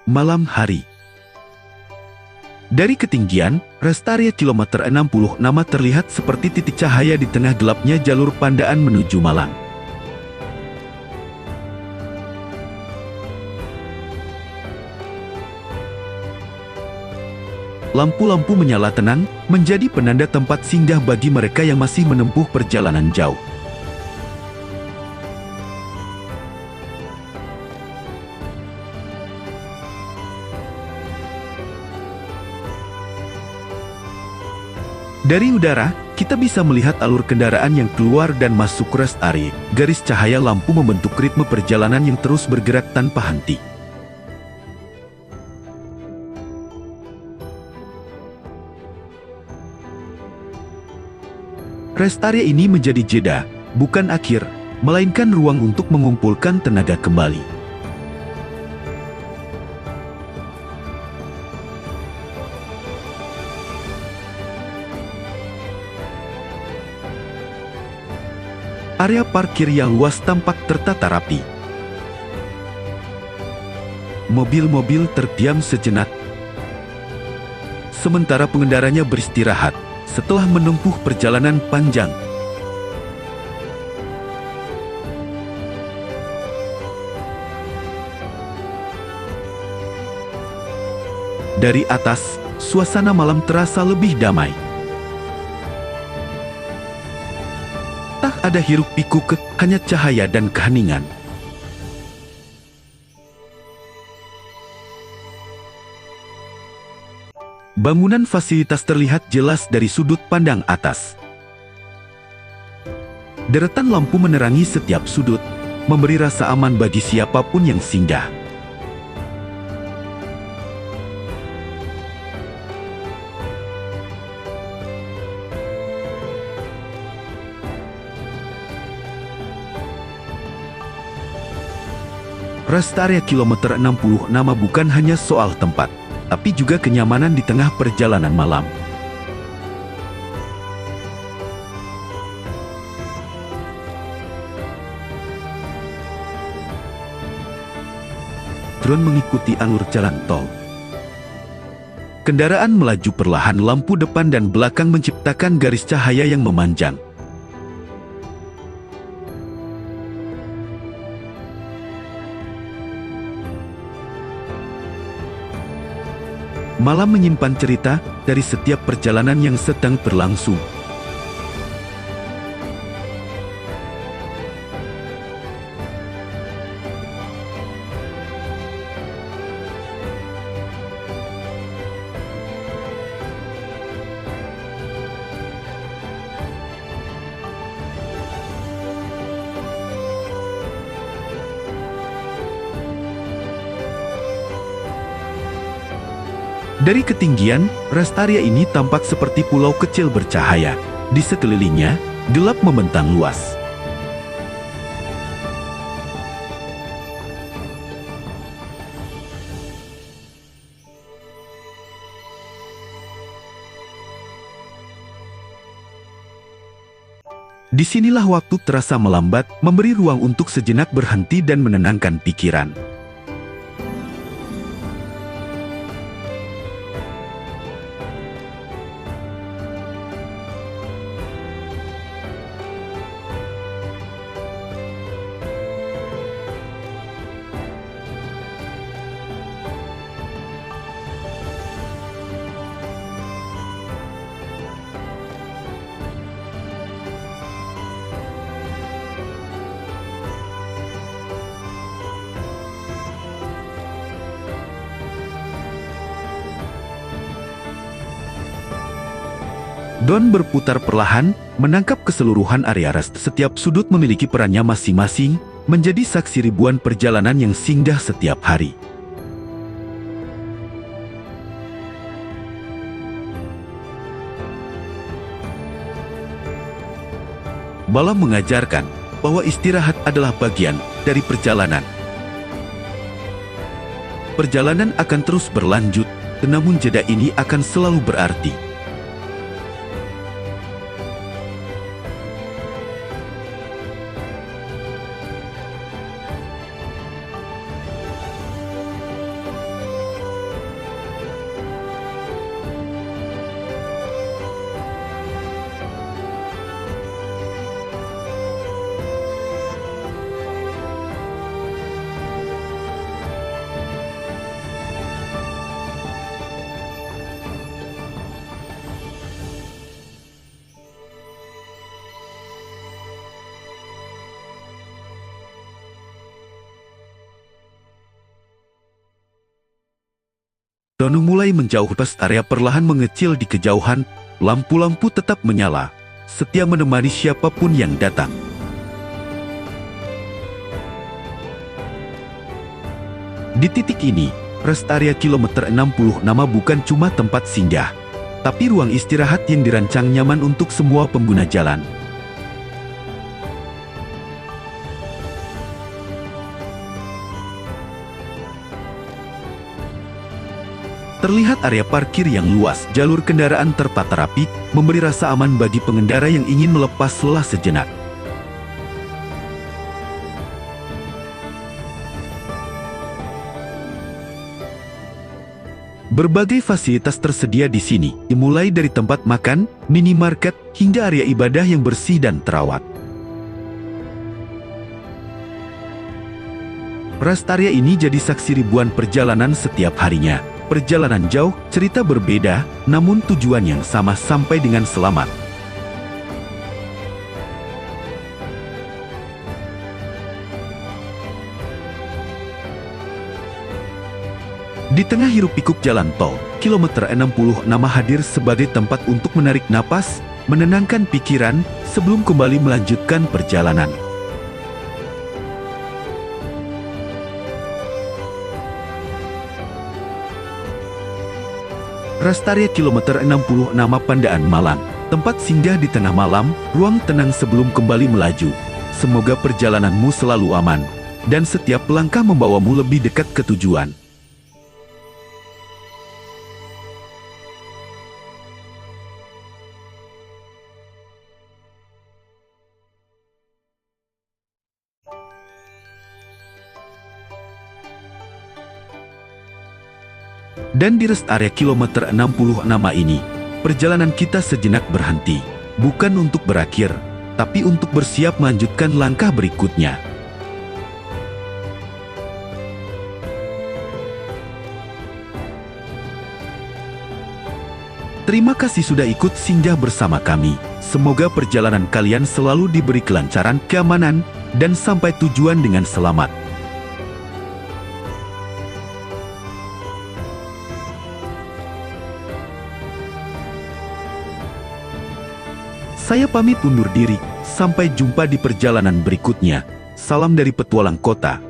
Malam hari. Dari ketinggian, rest area kilometer 66 terlihat seperti titik cahaya di tengah gelapnya jalur Pandaan menuju Malang. Lampu-lampu menyala tenang, menjadi penanda tempat singgah bagi mereka yang masih menempuh perjalanan jauh. Dari udara, kita bisa melihat alur kendaraan yang keluar dan masuk rest area. Garis cahaya lampu membentuk ritme perjalanan yang terus bergerak tanpa henti. Rest area ini menjadi jeda, bukan akhir, melainkan ruang untuk mengumpulkan tenaga kembali. Area parkir yang luas tampak tertata rapi. Mobil-mobil terdiam sejenak, sementara pengendaranya beristirahat setelah menempuh perjalanan panjang. Dari atas, suasana malam terasa lebih damai. Tak ada hiruk-pikuk, hanya cahaya dan keheningan. Bangunan fasilitas terlihat jelas dari sudut pandang atas. Deretan lampu menerangi setiap sudut, memberi rasa aman bagi siapapun yang singgah. Rest area kilometer 66 bukan hanya soal tempat, tapi juga kenyamanan di tengah perjalanan malam. Drone mengikuti alur jalan tol. Kendaraan melaju perlahan, lampu depan dan belakang menciptakan garis cahaya yang memanjang. Malam menyimpan cerita dari setiap perjalanan yang sedang berlangsung. Dari ketinggian, rest area ini tampak seperti pulau kecil bercahaya. Di sekelilingnya, gelap membentang luas. Disinilah waktu terasa melambat, memberi ruang untuk sejenak berhenti dan menenangkan pikiran. Drone berputar perlahan, menangkap keseluruhan area rest. Setiap sudut memiliki perannya masing-masing, menjadi saksi ribuan perjalanan yang singgah setiap hari. Malam mengajarkan bahwa istirahat adalah bagian dari perjalanan. Perjalanan akan terus berlanjut, namun jeda ini akan selalu berarti. Tonu mulai menjauh. Rest area perlahan mengecil di kejauhan. Lampu-lampu tetap menyala, setia menemani siapapun yang datang. Di titik ini, rest area kilometer 66 bukan cuma tempat singgah, tapi ruang istirahat yang dirancang nyaman untuk semua pengguna jalan. Terlihat area parkir yang luas, jalur kendaraan tertata rapi, memberi rasa aman bagi pengendara yang ingin melepas lelah sejenak. Berbagai fasilitas tersedia di sini, dimulai dari tempat makan, minimarket, hingga area ibadah yang bersih dan terawat. Rest area ini jadi saksi ribuan perjalanan setiap harinya. Perjalanan jauh, cerita berbeda, namun tujuan yang sama, sampai dengan selamat. Di tengah hiruk-pikuk jalan tol, kilometer 66 hadir sebagai tempat untuk menarik napas, menenangkan pikiran, sebelum kembali melanjutkan perjalanan. Rest area kilometer 66 Pandaan Malang, tempat singgah di tengah malam, ruang tenang sebelum kembali melaju. Semoga perjalananmu selalu aman, dan setiap langkah membawamu lebih dekat ke tujuan. Dan di rest area kilometer 66 ini, perjalanan kita sejenak berhenti. Bukan untuk berakhir, tapi untuk bersiap melanjutkan langkah berikutnya. Terima kasih sudah ikut singgah bersama kami. Semoga perjalanan kalian selalu diberi kelancaran, keamanan, dan sampai tujuan dengan selamat. Saya pamit undur diri, sampai jumpa di perjalanan berikutnya. Salam dari Petualang Kota.